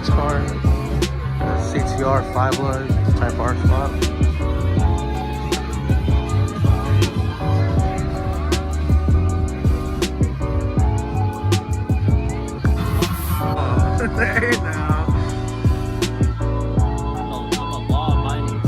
Frank's car. CTR 5 lug type R spot. Hey now. I'm a law abiding.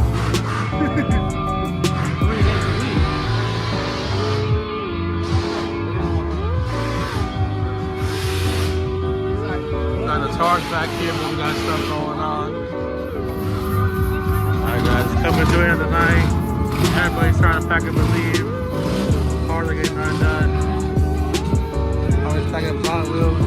Got the cars back here, but we got stuff going on. Alright guys, coming to the end of the night. Everybody's trying to pack up and leave. Cars are getting undone. Always packing up Hot Wheels.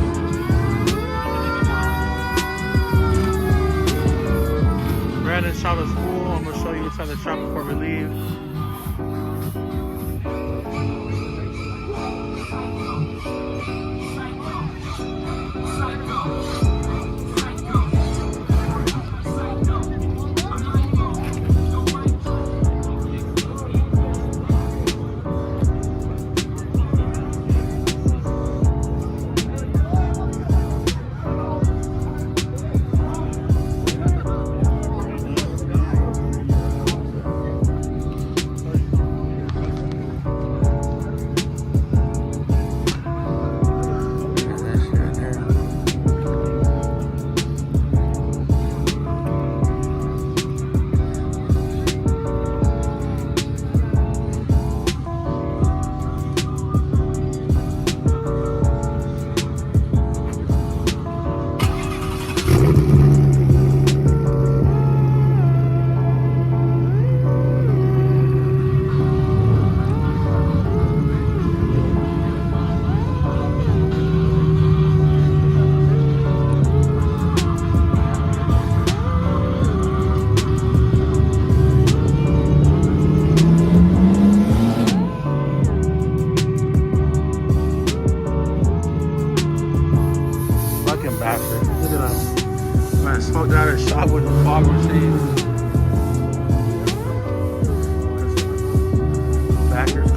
Brandon shop is full. I'm gonna show you inside the shop before we leave. Bastard. Look at him. Man, smoked out his shop with the fog machine. Backers.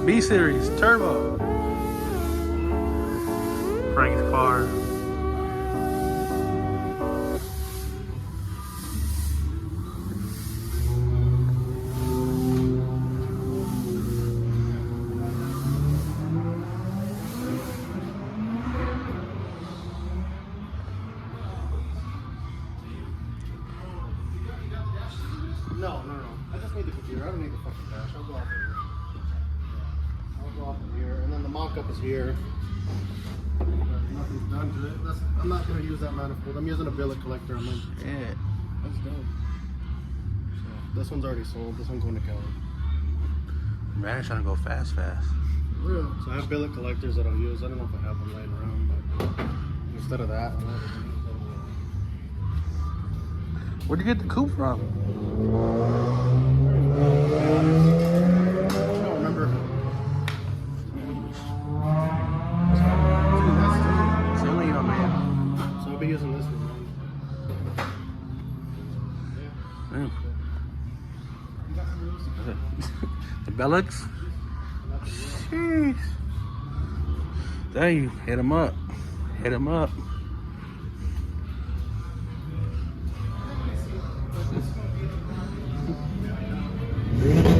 B Series Turbo. Frank's car. No. I just need the computer. I don't need the fucking dash. I'll go off of here. I'll go off of here. And then the mock-up is here. Nothing's done to it. I'm not going to use that manifold. I'm using a billet collector. Yeah. That's dope. So, this one's already sold. This one's going to Kelly. Man, trying to go fast. So I have billet collectors that I'll use. I don't know if I have them laying around, but instead of that, Where'd you get the coupe from? I don't remember. It's only your man. So I'll be using this one. Mm. The Bellix? Jeez. There you hit him up. Hit him up. Yeah.